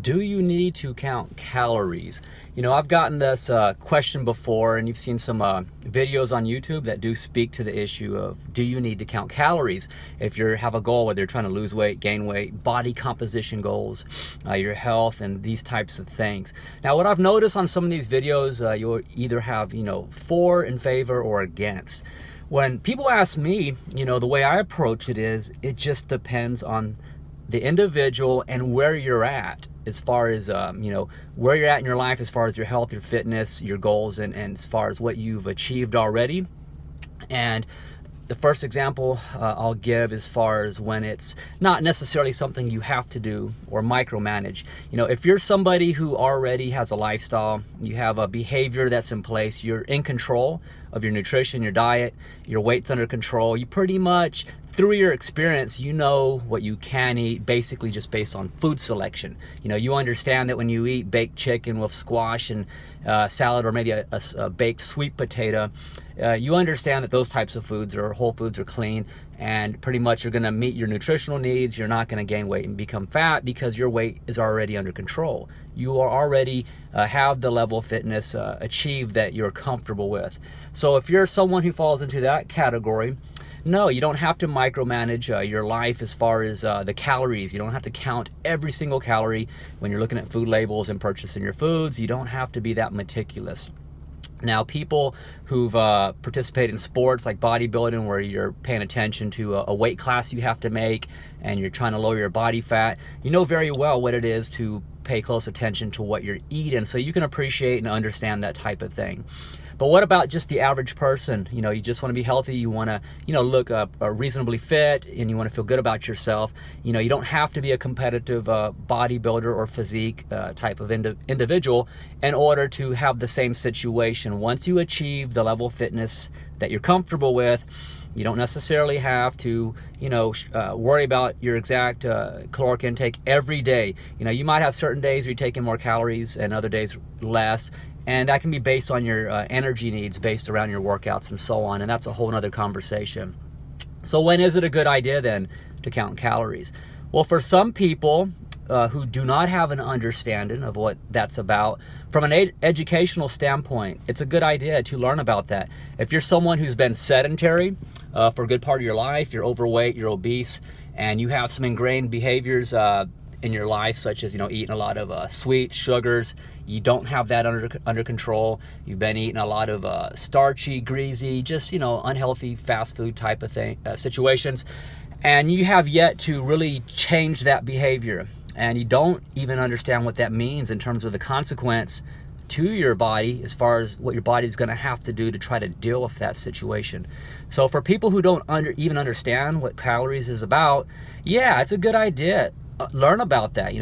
Do you need to count calories? You know, I've gotten this question before, and you've seen some videos on YouTube that do speak to the issue of, do you need to count calories if you have a goal, whether you're trying to lose weight, gain weight, body composition goals, your health, and these types of things. Now, what I've noticed on some of these videos, you'll either have, for, in favor, or against. When people ask me, the way I approach it is, it just depends on the individual and where you're at as far as, where you're at in your life as far as your health, your fitness, your goals, and as far as what you've achieved already. And the first example I'll give as far as when it's not necessarily something you have to do or micromanage. If you're somebody who already has a lifestyle, you have a behavior that's in place, you're in control of your nutrition, your diet, your weight's under control, you pretty much, through your experience, you know what you can eat basically just based on food selection. You understand that when you eat baked chicken with squash and salad, or maybe a baked sweet potato, you understand that those types of foods or whole foods are clean, and pretty much you're going to meet your nutritional needs. You're not going to gain weight and become fat because your weight is already under control. You are already have the level of fitness achieved that you're comfortable with. So if you're someone who falls into that category, no, you don't have to micromanage your life as far as the calories. You don't have to count every single calorie when you're looking at food labels and purchasing your foods. You don't have to be that meticulous. Now, people who've participated in sports like bodybuilding, where you're paying attention to a weight class you have to make and you're trying to lower your body fat, you know very well what it is to pay close attention to what you're eating, so you can appreciate and understand that type of thing. But what about just the average person? You just want to be healthy, you want to, look reasonably fit, and you want to feel good about yourself. You don't have to be a competitive bodybuilder or physique type of individual in order to have the same situation. Once you achieve the level of fitness that you're comfortable with, you don't necessarily have to, worry about your exact caloric intake every day. You might have certain days where you're taking more calories and other days less. And that can be based on your energy needs, based around your workouts and so on. And that's a whole nother conversation. So when is it a good idea then to count calories? Well, for some people who do not have an understanding of what that's about, from an educational standpoint, it's a good idea to learn about that. If you're someone who's been sedentary for a good part of your life, you're overweight, you're obese, and you have some ingrained behaviors in your life, such as eating a lot of sweets, sugars, you don't have that under control. You've been eating a lot of starchy, greasy, just unhealthy fast food type of situations, and you have yet to really change that behavior, and you don't even understand what that means in terms of the consequence to your body as far as what your body is going to have to do to try to deal with that situation. So for people who don't even understand what calories is about, yeah, it's a good idea. Learn about that,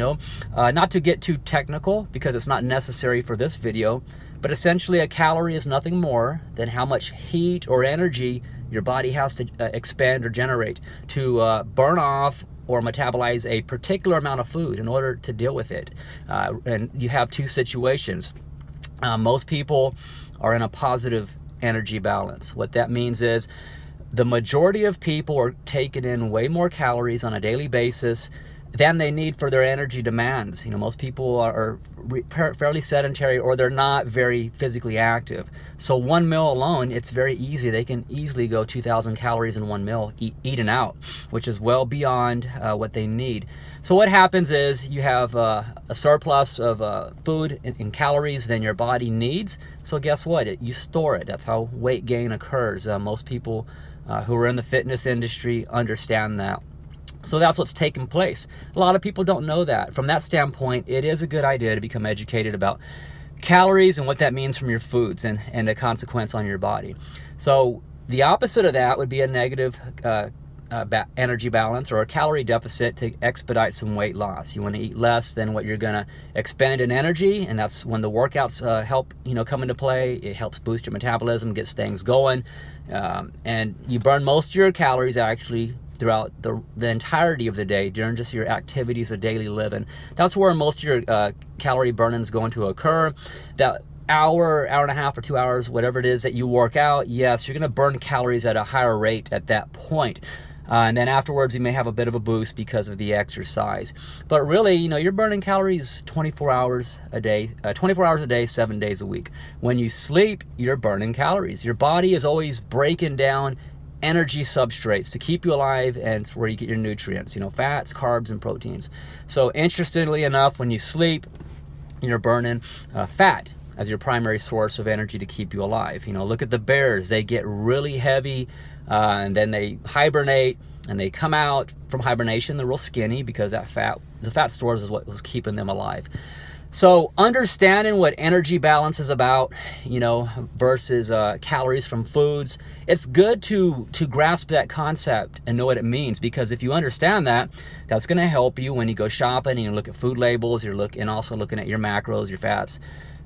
not to get too technical because it's not necessary for this video, but essentially a calorie is nothing more than how much heat or energy your body has to expend or generate to burn off or metabolize a particular amount of food in order to deal with it. And you have two situations. Most people are in a positive energy balance. What that means is the majority of people are taking in way more calories on a daily basis than they need for their energy demands. Most people are fairly sedentary, or they're not very physically active. So one meal alone, it's very easy. They can easily go 2,000 calories in one meal eaten out, which is well beyond what they need. So what happens is you have a surplus of food in calories than your body needs. So guess what? You store it. That's how weight gain occurs. Most people who are in the fitness industry understand that. So that's what's taking place. A lot of people don't know that. From that standpoint, it is a good idea to become educated about calories and what that means from your foods and the consequence on your body. So the opposite of that would be a negative energy balance or a calorie deficit to expedite some weight loss. You want to eat less than what you're going to expend in energy, and that's when the workouts help come into play. It helps boost your metabolism, gets things going, and you burn most of your calories actually throughout the entirety of the day during just your activities of daily living. That's where most of your calorie burning is going to occur. That hour and a half or 2 hours, whatever it is that you work out, yes, you're going to burn calories at a higher rate at that point. And then afterwards, you may have a bit of a boost because of the exercise. But really, you know, you're burning calories 24 hours a day, 7 days a week. When you sleep, you're burning calories. Your body is always breaking down energy substrates to keep you alive, and it's where you get your nutrients, you know, fats, carbs, and proteins. So interestingly enough, when you sleep, you're burning fat as your primary source of energy to keep you alive. You know, look at the bears. They get really heavy and then they hibernate, and they come out from hibernation, they're real skinny because the fat stores is what was keeping them alive. So understanding what energy balance is about, you know, versus calories from foods, it's good to grasp that concept and know what it means, because if you understand that, that's going to help you when you go shopping and you look at food labels. You're also looking at your macros, your fats,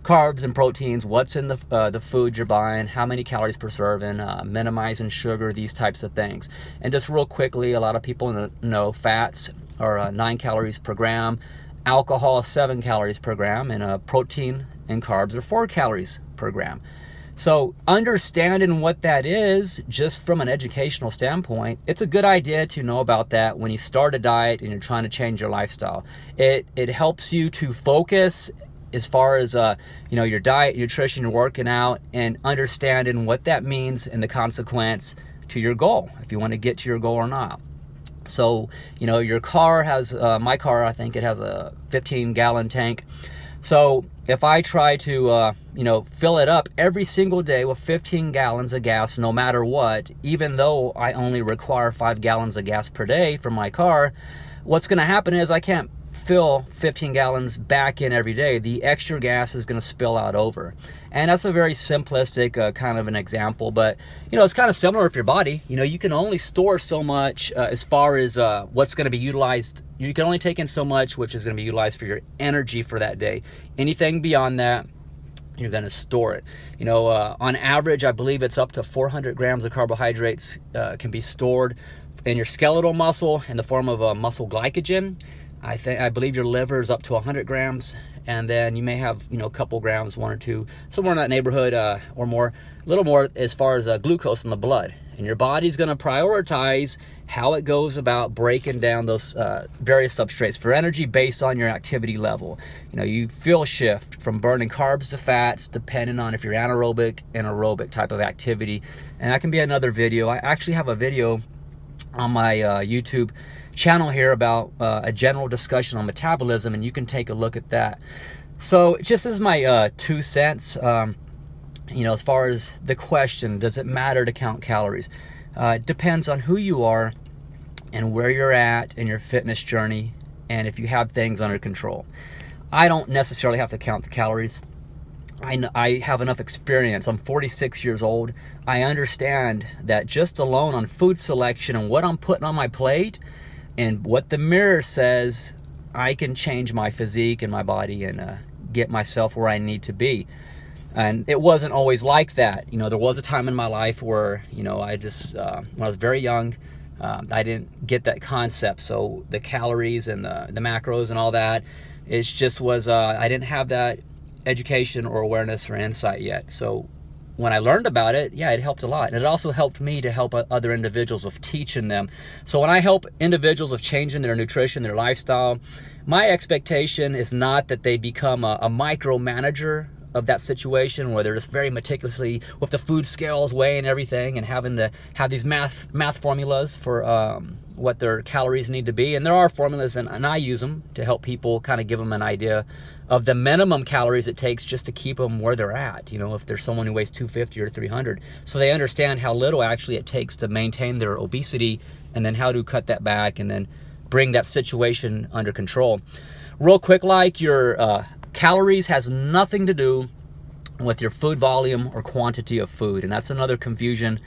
carbs, and proteins, what's in the food you're buying, how many calories per serving, minimizing sugar, these types of things. And just real quickly, a lot of people know fats are 9 calories per gram, alcohol 7 calories per gram, and protein and carbs are 4 calories per gram. So understanding what that is, just from an educational standpoint, it's a good idea to know about that when you start a diet and you're trying to change your lifestyle. It helps you to focus as far as you know, your diet, nutrition, your working out, and understanding what that means and the consequence to your goal, if you want to get to your goal or not. So, you know, your car has, my car, I think it has a 15-gallon tank. So if I try to, you know, fill it up every single day with 15 gallons of gas, no matter what, even though I only require 5 gallons of gas per day from my car, what's going to happen is I can't fill 15 gallons back in every day. The extra gas is going to spill out over. And that's a very simplistic kind of an example, but you know, it's kind of similar with your body. You know, you can only store so much as far as what's going to be utilized. You can only take in so much which is going to be utilized for your energy for that day. Anything beyond that, you're going to store it. You know, on average, I believe it's up to 400 grams of carbohydrates can be stored in your skeletal muscle in the form of muscle glycogen. I believe your liver is up to 100 grams, and then you may have, you know, a couple grams, 1 or 2, somewhere in that neighborhood, or more, a little more as far as glucose in the blood. And your body's going to prioritize how it goes about breaking down those various substrates for energy based on your activity level. You know, you feel shift from burning carbs to fats depending on if you're anaerobic and aerobic type of activity. And that can be another video. I actually have a video on my YouTube channel here about a general discussion on metabolism, and you can take a look at that. So just as my 2 cents, you know, as far as the question, does it matter to count calories? It depends on who you are and where you're at in your fitness journey, and if you have things under control. I don't necessarily have to count the calories. I have enough experience. I'm 46 years old. I understand that just alone on food selection and what I'm putting on my plate and what the mirror says, I can change my physique and my body and get myself where I need to be. And it wasn't always like that. You know, there was a time in my life where, you know, I just, when I was very young, I didn't get that concept. So the calories and the macros and all that, it just was, I didn't have that education or awareness or insight yet. So when I learned about it, yeah, it helped a lot. And it also helped me to help other individuals with teaching them. So when I help individuals with changing their nutrition, their lifestyle, my expectation is not that they become a micromanager of that situation where they're just very meticulously with the food scales, weighing everything and having to have these math formulas for what their calories need to be. And there are formulas, and I use them to help people kind of give them an idea of the minimum calories it takes just to keep them where they're at. You know, if there's someone who weighs 250 or 300, so they understand how little actually it takes to maintain their obesity, and then how to cut that back and then bring that situation under control. Real quick, like your calories has nothing to do with your food volume or quantity of food, and that's another confusion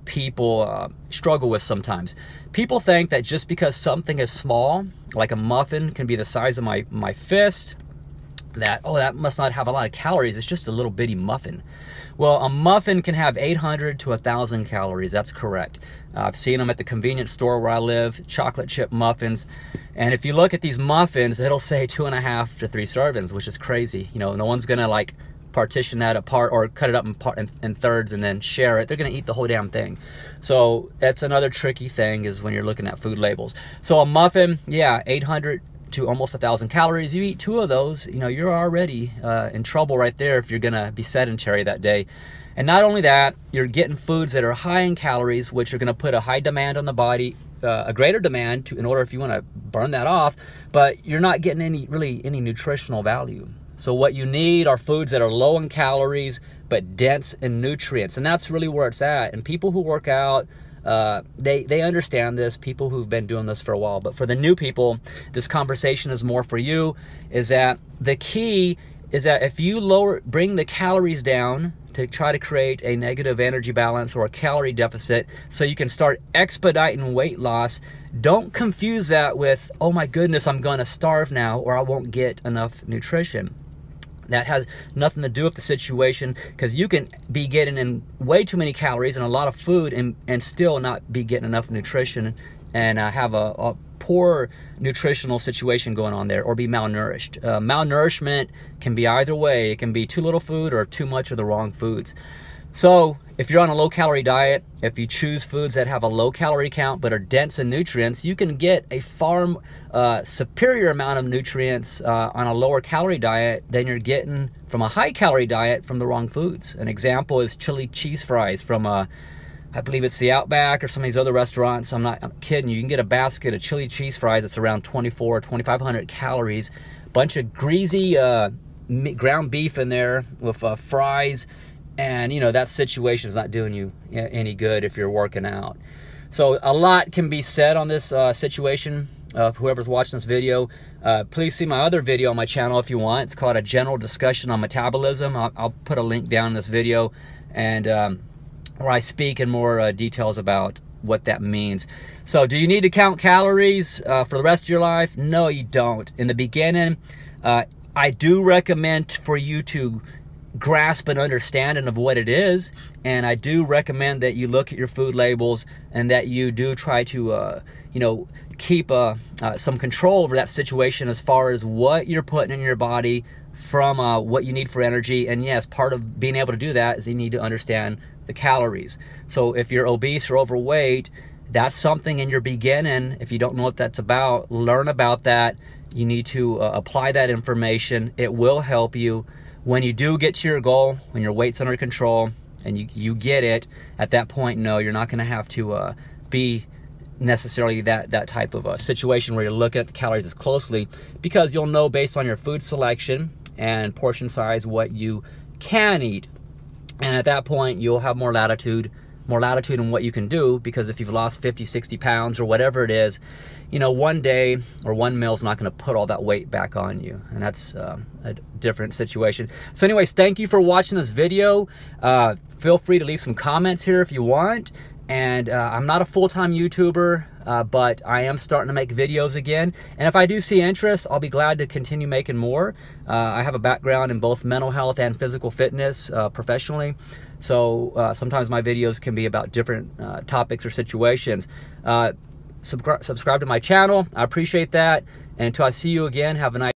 people struggle with sometimes. People think that just because something is small, like a muffin can be the size of my fist, that, oh, that must not have a lot of calories, it's just a little bitty muffin. Well, a muffin can have 800 to 1,000 calories, that's correct. I've seen them at the convenience store where I live, chocolate chip muffins. And if you look at these muffins, it'll say 2.5 to 3 servings, which is crazy. You know, no one's gonna like partition that apart or cut it up in thirds and then share it. They're going to eat the whole damn thing. So that's another tricky thing, is when you're looking at food labels. So a muffin, yeah, 800 to almost 1,000 calories. You eat 2 of those, you know, you're already in trouble right there if you're going to be sedentary that day. And not only that, you're getting foods that are high in calories, which are going to put a high demand on the body, a greater demand in order if you want to burn that off, but you're not getting really any nutritional value. So what you need are foods that are low in calories but dense in nutrients, and that's really where it's at. And people who work out, they understand this, people who've been doing this for a while. But for the new people, this conversation is more for you, is that the key is that if you bring the calories down to try to create a negative energy balance or a calorie deficit so you can start expediting weight loss, don't confuse that with, oh my goodness, I'm gonna starve now or I won't get enough nutrition. That has nothing to do with the situation, because you can be getting in way too many calories and a lot of food and still not be getting enough nutrition and have a poor nutritional situation going on there, or be malnourished. Malnourishment can be either way. It can be too little food or too much of the wrong foods. So if you're on a low calorie diet, if you choose foods that have a low calorie count but are dense in nutrients, you can get a far superior amount of nutrients on a lower calorie diet than you're getting from a high calorie diet from the wrong foods. An example is chili cheese fries from I believe it's the Outback or some of these other restaurants. I'm kidding you. You can get a basket of chili cheese fries that's around 2,400 or 2,500 calories. Bunch of greasy ground beef in there with fries. And, you know, that situation is not doing you any good if you're working out. So a lot can be said on this situation. Whoever's watching this video, please see my other video on my channel if you want. It's called A General Discussion on Metabolism. I'll put a link down in this video, and where I speak in more details about what that means. So do you need to count calories for the rest of your life? No, you don't. In the beginning, I do recommend for you to grasp an understanding of what it is, and I do recommend that you look at your food labels and that you do try to you know, keep some control over that situation as far as what you're putting in your body from what you need for energy. And yes, part of being able to do that is you need to understand the calories. So if you're obese or overweight, that's something in your beginning, if you don't know what that's about, learn about that. You need to apply that information. It will help you. When you do get to your goal, when your weight's under control and you get it, at that point, no, you're not going to have to be necessarily that type of a situation where you're looking at the calories as closely, because you'll know based on your food selection and portion size what you can eat. And at that point, you'll have more latitude in what you can do, because if you've lost 50, 60 pounds or whatever it is, you know, one day or one meal is not going to put all that weight back on you. And that's a different situation. So anyways, thank you for watching this video. Feel free to leave some comments here if you want. And I'm not a full-time YouTuber, but I am starting to make videos again. And if I do see interest, I'll be glad to continue making more. I have a background in both mental health and physical fitness professionally. So sometimes my videos can be about different topics or situations. Subscribe to my channel. I appreciate that. And until I see you again, have a nice